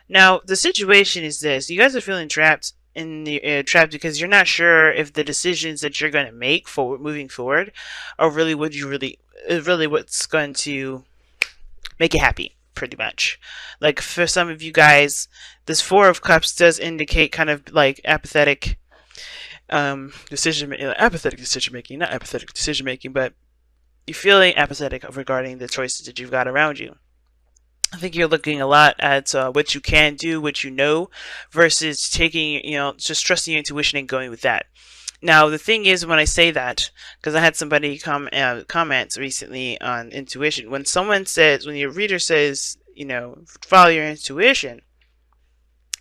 Now, the situation is this: you guys are feeling trapped in the trapped because you're not sure if the decisions that you're going to make forward, moving forward, are really what you really is really what's going to make you happy. Pretty much, like for some of you guys, this Four of Cups does indicate kind of like apathetic decision making, not apathetic decision making, but you're feeling apathetic regarding the choices that you've got around you. I think you're looking a lot at what you can do, what you know, versus taking, just trusting your intuition and going with that. Now, the thing is, when I say that, because I had somebody comments recently on intuition, when your reader says, follow your intuition,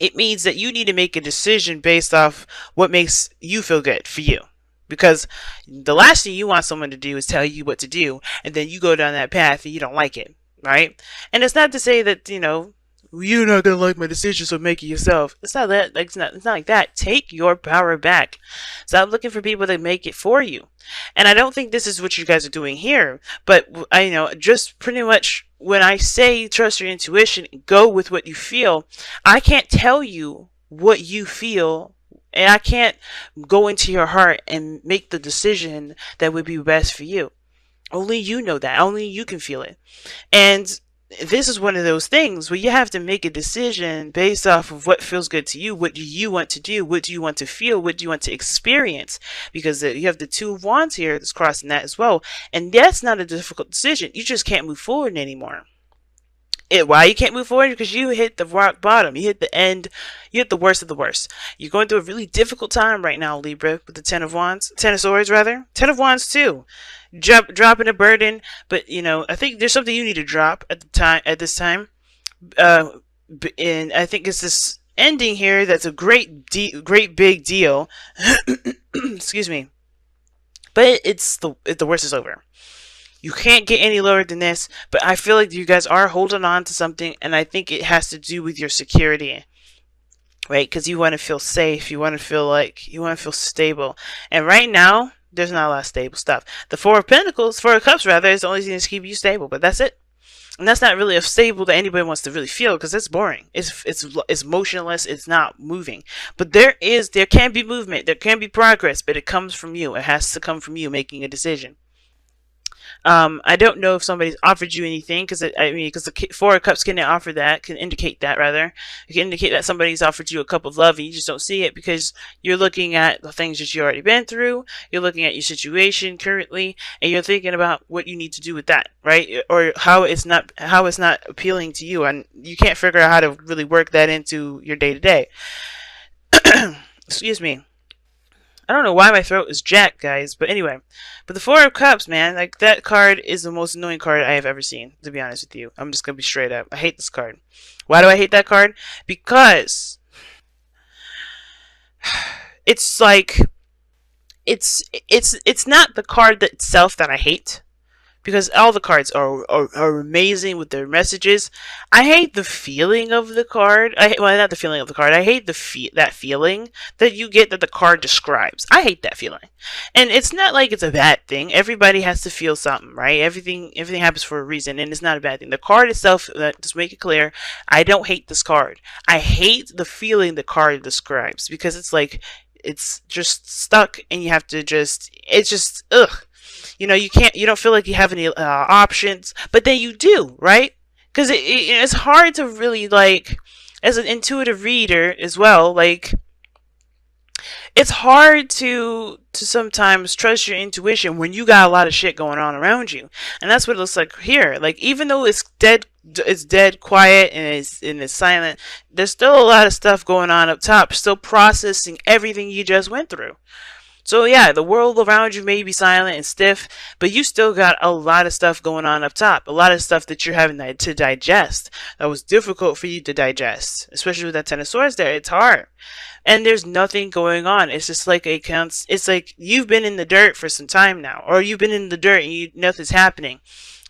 it means that you need to make a decision based off what makes you feel good for you. Because the last thing you want someone to do is tell you what to do, and then you go down that path and you don't like it, right? And it's not to say that, you're not gonna like my decision, so make it yourself. It's not that. Like, it's not like that. Take your power back. Stop looking for people to make it for you. And I don't think this is what you guys are doing here. But I just pretty much when I say trust your intuition, go with what you feel. I can't tell you what you feel. And I can't go into your heart and make the decision that would be best for you. Only you know that. Only you can feel it. And this is one of those things where you have to make a decision based off of what feels good to you. What do you want to do? What do you want to feel? What do you want to experience? Because you have the Two of Wands here that's crossing that as well. And that's not a difficult decision. You just can't move forward anymore. Why you can't move forward? Because you hit the rock bottom. You hit the end. You hit the worst of the worst. You're going through a really difficult time right now, Libra, with the Ten of Wands. Ten of Swords, rather. Ten of Wands, too. Dropping a burden, but I think there's something you need to drop at this time. And I think it's this ending here that's a great big deal. Excuse me. But the worst is over. You can't get any lower than this, but I feel like you guys are holding on to something, and I think it has to do with your security, right? Because you want to feel safe, you want to feel stable, and right now there's not a lot of stable stuff. The Four of Cups rather, is the only thing that's keeping you stable, but that's it. And that's not really a stable that anybody wants to really feel, because it's boring. It's motionless. It's not moving. But there can be movement, there can be progress, but it comes from you. It has to come from you making a decision. I don't know if somebody's offered you anything, because the Four of Cups can indicate that rather. It can indicate that somebody's offered you a cup of love and you just don't see it because you're looking at the things that you already been through. You're looking at your situation currently, and you're thinking about what you need to do with that, right? Or how it's not appealing to you, and you can't figure out how to really work that into your day to day. Excuse me. I don't know why my throat is jacked, guys, but anyway. But the Four of Cups, man, like, that card is the most annoying card I have ever seen, to be honest with you. I'm just gonna be straight up. I hate this card. Why do I hate that card? Because it's like it's not the card itself that I hate, because all the cards are amazing with their messages. I hate the feeling of the card. Not the feeling of the card. I hate that feeling that you get that the card describes. I hate that feeling. And it's not like it's a bad thing. Everybody has to feel something, right? Everything happens for a reason, and it's not a bad thing. The card itself, just make it clear, I don't hate this card. I hate the feeling the card describes, because it's like it's just stuck, and you have to it's just ugh. You don't feel like you have any options, but then you do, right? Because it's hard to really, like, as an intuitive reader as well, like, it's hard to sometimes trust your intuition when you got a lot of shit going on around you. And that's what it looks like here. Like, even though it's dead quiet and it's silent, there's still a lot of stuff going on up top, still processing everything you just went through. So yeah, the world around you may be silent and stiff, but you still got a lot of stuff going on up top. A lot of stuff that you're having to digest. That was difficult for you to digest. Especially with that Ten of Swords there. It's hard. And there's nothing going on. It's just like it's like you've been in the dirt for some time now. Or you've been in the dirt and nothing's happening.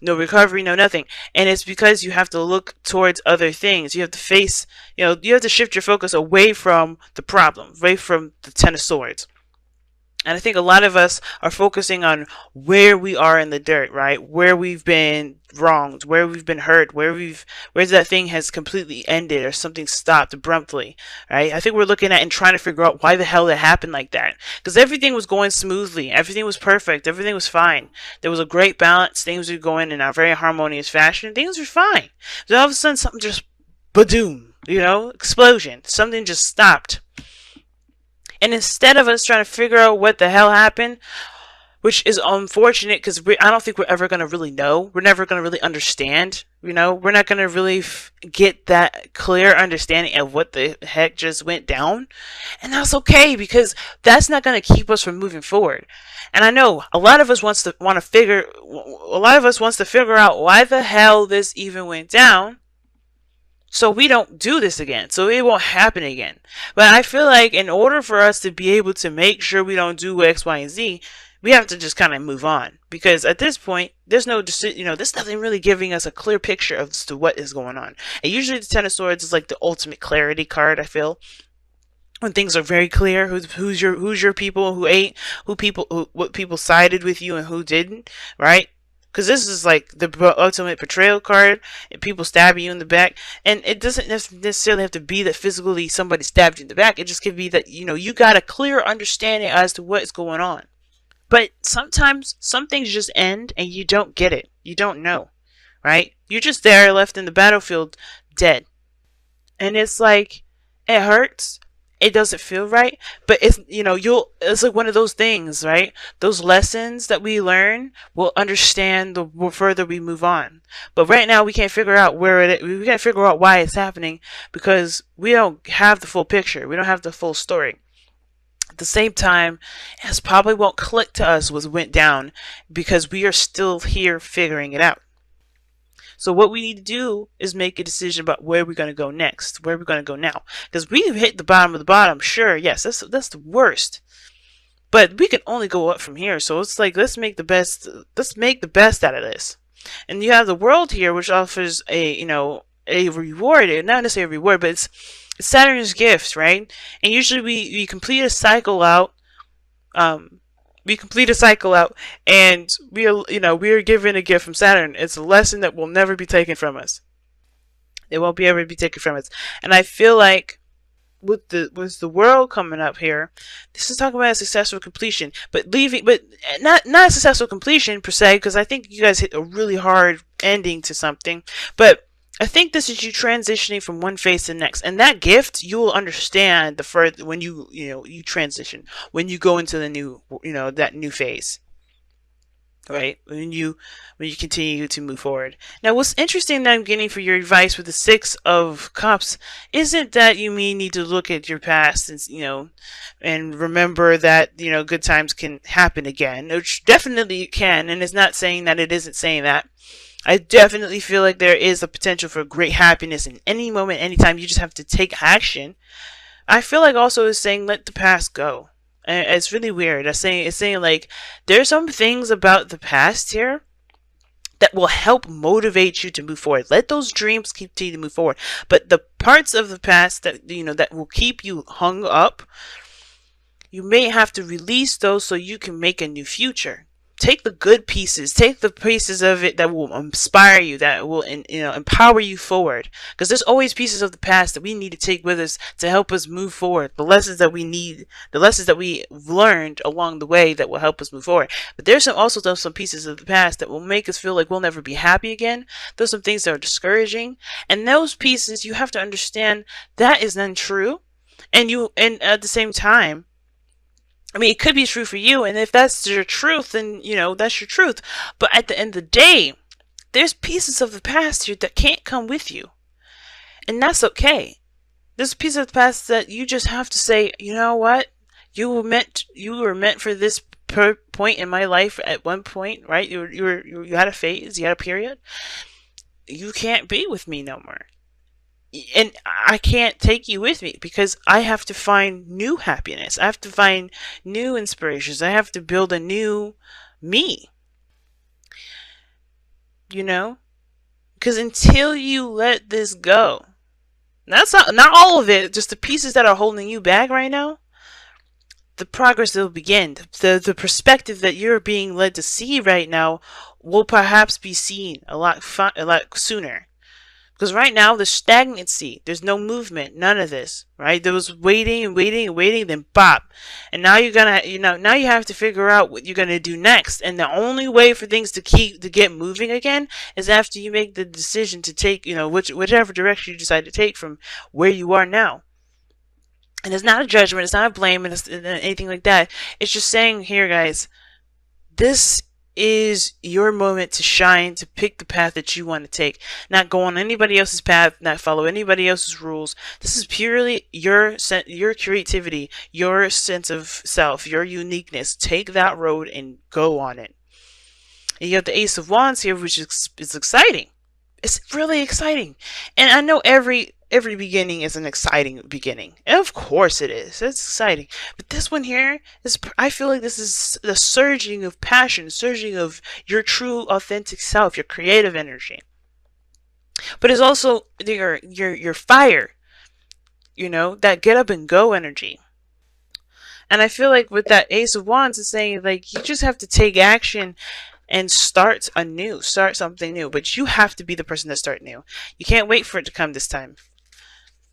No recovery, no nothing. And it's because you have to look towards other things. You have to face, you have to shift your focus away from the problem. Away from the Ten of Swords. And I think a lot of us are focusing on where we are in the dirt, right? Where we've been wronged, where we've been hurt, where that thing has completely ended or something stopped abruptly, right? I think we're looking at and trying to figure out why the hell it happened like that. Because everything was going smoothly, everything was perfect, everything was fine. There was a great balance, things were going in a very harmonious fashion, things were fine. So all of a sudden something just badoom, explosion. Something just stopped. And instead of us trying to figure out what the hell happened, which is unfortunate because I don't think we're ever going to really know. We're never going to really understand. We're not going to really get that clear understanding of what the heck just went down. And that's okay because that's not going to keep us from moving forward. And I know a lot of us wants to figure out why the hell this even went down, so we don't do this again, so it won't happen again. But I feel like in order for us to be able to make sure we don't do X, Y, and Z, we have to just kind of move on. Because at this point, there's no decision, there's nothing really giving us a clear picture as to what is going on. And usually the Ten of Swords is like the ultimate clarity card, I feel. When things are very clear, who's your people, who ain't, what people sided with you and who didn't, right? Because this is like the ultimate betrayal card, and people stabbing you in the back. And it doesn't necessarily have to be that physically somebody stabbed you in the back. It just could be that, you got a clear understanding as to what is going on. But sometimes some things just end and you don't get it. You don't know, right? You're just there left in the battlefield dead. And it's like, it hurts. It doesn't feel right, but it's like one of those things, right? Those lessons that we learn, we'll understand the further we move on. But right now we can't figure out we can't figure out why it's happening because we don't have the full picture. We don't have the full story. At the same time, it probably won't click to us what went down because we are still here figuring it out. So what we need to do is make a decision about where we're going to go next, where we're going to go now. Because we've hit the bottom of the bottom, sure, yes, that's the worst. But we can only go up from here. So it's like, let's make the best out of this. And you have the world here, which offers a reward, not necessarily a reward, but it's Saturn's gift, right? And usually we complete a cycle out. And we are given a gift from Saturn. It's a lesson that will never be taken from us. It won't be ever be taken from us. And I feel like with the world coming up here, this is talking about a successful completion, but not a successful completion per se, because I think you guys hit a really hard ending to something. But I think this is you transitioning from one phase to the next, and that gift you will understand the further when you transition, when you go into the new that new phase, right? When you continue to move forward. Now, what's interesting that I'm getting for your advice with the Six of Cups isn't that you need to look at your past and remember that good times can happen again, which definitely it can, and it's not saying that it isn't saying that. I definitely feel like there is a potential for great happiness in any moment, anytime. You just have to take action. I feel like also it's saying let the past go. And it's really weird. It's saying like there's some things about the past here that will help motivate you to move forward. Let those dreams continue to move forward. But the parts of the past that that will keep you hung up, you may have to release those so you can make a new future. Take the good pieces. Take the pieces of it that will inspire you, that will empower you forward. Because there's always pieces of the past that we need to take with us to help us move forward. The lessons that we need, the lessons that we learned along the way that will help us move forward. But there's also some pieces of the past that will make us feel like we'll never be happy again. There's some things that are discouraging, and those pieces you have to understand that is untrue. And at the same time, it could be true for you, and if that's your truth, then, that's your truth. But at the end of the day, there's pieces of the past here that can't come with you. And that's okay. There's pieces of the past that you just have to say, you know what? You were meant for this point in my life at one point, right? You had a phase, you had a period. You can't be with me no more. And I can't take you with me because I have to find new happiness. I have to find new inspirations. I have to build a new me. Because until you let this go, that's not all of it, just the pieces that are holding you back right now, the progress will begin. The perspective that you're being led to see right now will perhaps be seen a lot sooner. Because right now there's stagnancy. There's no movement. None of this. Right? There was waiting and waiting and waiting, then bop. And now now you have to figure out what you're gonna do next. And the only way for things to get moving again is after you make the decision to take, whichever direction you decide to take from where you are now. And it's not a judgment, it's not a blame, and it's anything like that. It's just saying, here, guys, this is your moment to shine, to pick the path that you want to take. Not go on anybody else's path, not follow anybody else's rules. This is purely your creativity, your sense of self, your uniqueness. Take that road and go on it. And you have the Ace of Wands here, which is exciting. It's really exciting. And I know every beginning is an exciting beginning. And of course it is. It's exciting. But this one here is, I feel like this is the surging of passion, surging of your true authentic self, your creative energy. But it's also your fire, that get up and go energy. And I feel like with that Ace of Wands, it's saying like you just have to take action and start anew, start something new. But you have to be the person that start new. You can't wait for it to come this time.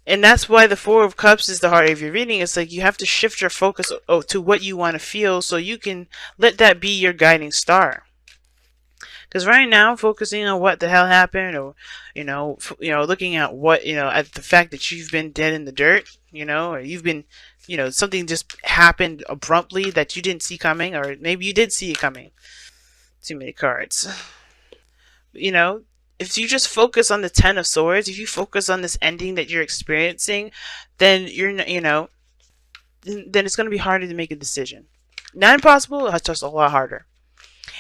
And that's why the Four of Cups is the heart of your reading. It's like you have to shift your focus to what you want to feel so you can let that be your guiding star. Because right now, focusing on what the hell happened, or looking at what at the fact that you've been dead in the dirt, or you've been, something just happened abruptly that you didn't see coming, or maybe you did see it coming. Too many cards. If you just focus on the Ten of Swords, if you focus on this ending that you're experiencing, then then it's going to be harder to make a decision. Not impossible, it's just a lot harder.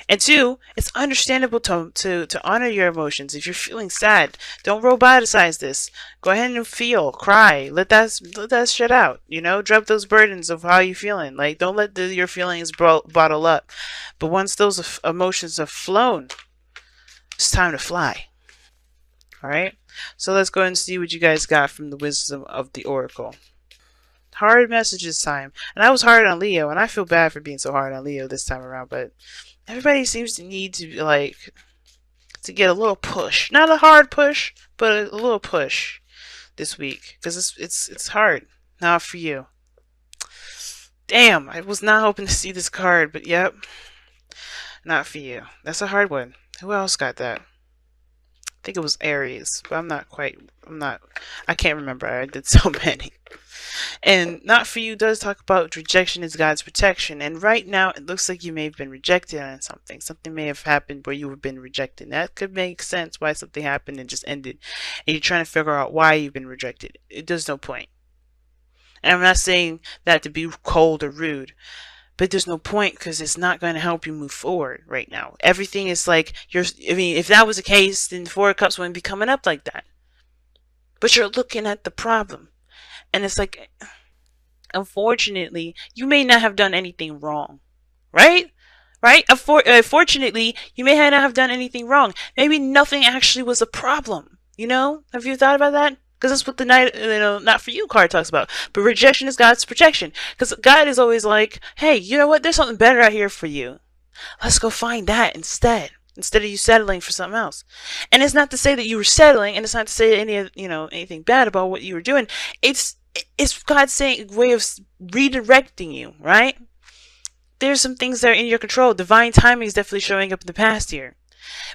And two, it's understandable to honor your emotions. If you're feeling sad, don't roboticize this. Go ahead and feel, cry, let that shit out. Drop those burdens of how you're feeling. Like, don't let your feelings bottle up. But once those emotions have flown, it's time to fly. Alright? So let's go ahead and see what you guys got from the wisdom of the Oracle. Hard messages time. And I was hard on Leo, and I feel bad for being so hard on Leo this time around, but everybody seems to need to get a little push. Not a hard push, but a little push this week. Because it's hard. Not for you. Damn, I was not hoping to see this card, but yep. Not for you. That's a hard one. Who else got that? I think it was Aries, but I can't remember. I did so many. And not for you does talk about rejection is God's protection. And right now, it looks like you may have been rejected on something. Something may have happened where you have been rejected. That could make sense why something happened and just ended. And you're trying to figure out why you've been rejected. There's no point. And I'm not saying that to be cold or rude. But there's no point because it's not going to help you move forward right now. Everything is like, if that was the case, then the Four of Cups wouldn't be coming up like that. But you're looking at the problem. And it's like, unfortunately, you may not have done anything wrong. Right? Right? Unfortunately, you may not have done anything wrong. Maybe nothing actually was a problem. Have you thought about that? Because that's what the Knight, not for you card talks about. But rejection is God's protection. Because God is always like, hey, you know what? There's something better out here for you. Let's go find that instead of you settling for something else. And it's not to say that you were settling, and it's not to say anything bad about what you were doing. It's God's saying way of redirecting you, right? There's some things that are in your control. Divine timing is definitely showing up in the past here.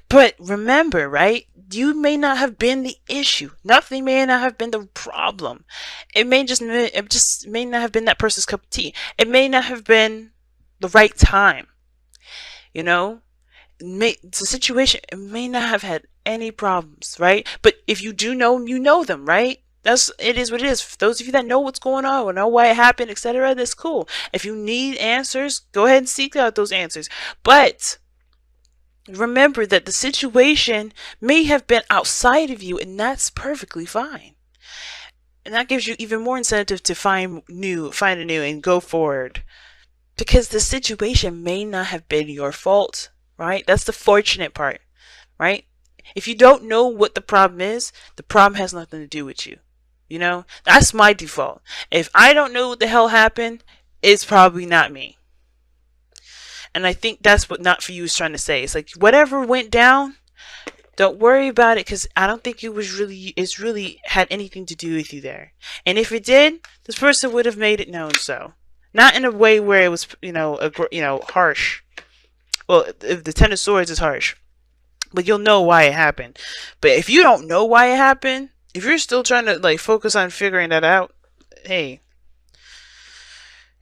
But remember, right? You may not have been the issue. Nothing may not have been the problem. It just may not have been that person's cup of tea. It may not have been the right time. The situation, it may not have had any problems, right? But if you do know them, you know them, right? It is what it is. For those of you that know what's going on, or know why it happened, etc., that's cool. If you need answers, go ahead and seek out those answers. But remember that the situation may have been outside of you, and that's perfectly fine. And that gives you even more incentive to find a new, and go forward. Because the situation may not have been your fault, right? That's the fortunate part, right? If you don't know what the problem is, the problem has nothing to do with you. That's my default. If I don't know what the hell happened, it's probably not me. And I think that's what Not For You is trying to say. It's like, whatever went down, don't worry about it, because I don't think it's really had anything to do with you there. And if it did, this person would have made it known so. Not in a way where it was, harsh. Well, if the Ten of Swords is harsh, but you'll know why it happened. But if you don't know why it happened, if you're still trying to like focus on figuring that out, hey,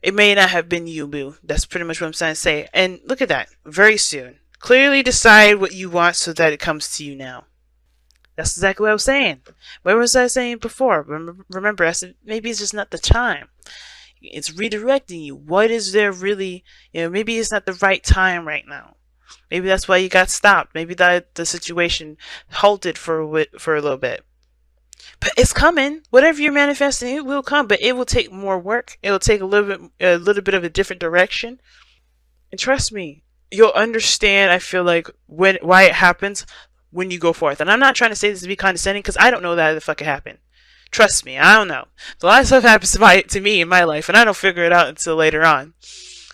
it may not have been you, boo. That's pretty much what I'm trying to say. And look at that. Very soon. Clearly decide what you want so that it comes to you now. That's exactly what I was saying. What was I saying before? Remember, I said maybe it's just not the time. It's redirecting you. What is there really? Maybe it's not the right time right now. Maybe that's why you got stopped. Maybe that the situation halted for a little bit. But it's coming. Whatever you're manifesting, it will come. But it will take more work. It will take a little bit of a different direction. And trust me, you'll understand. I feel like why it happens when you go forth. And I'm not trying to say this to be condescending, because I don't know that the fuck it happened. Trust me, I don't know. A lot of stuff happens to me in my life, and I don't figure it out until later on.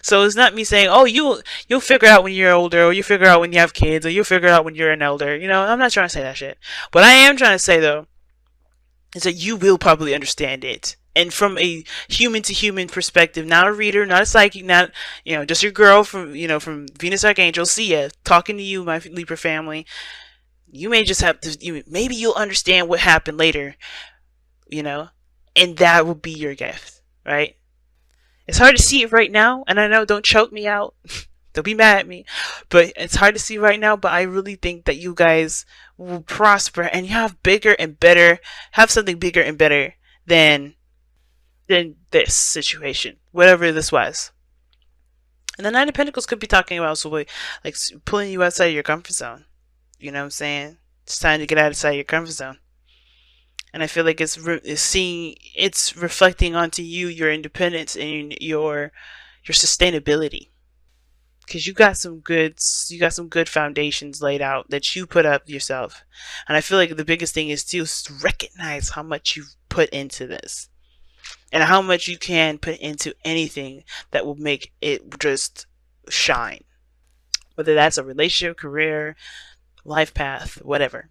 So it's not me saying, oh, you'll figure it out when you're older, or you figure it out when you have kids, or you'll figure it out when you're an elder. I'm not trying to say that shit. What I am trying to say, though, is that you will probably understand it. And from a human to human perspective, not a reader, not a psychic, not, just your girl from Venus Archangel, see ya, talking to you, my Libra family. You may just have to, maybe you'll understand what happened later, and that will be your gift, right? It's hard to see it right now, and I know, don't choke me out. Don't be mad at me. But it's hard to see right now, but I really think that you guys will prosper and you have something bigger and better than this situation, whatever this was. And the Nine of Pentacles could be talking about like pulling you outside your comfort zone. You know what I'm saying? It's time to get outside your comfort zone. And I feel like it's reflecting onto you, your independence, and your sustainability. Because you got some good foundations laid out that you put up yourself. And I feel like the biggest thing is to recognize how much you've put into this. And how much you can put into anything that will make it just shine. Whether that's a relationship, career, life path, whatever.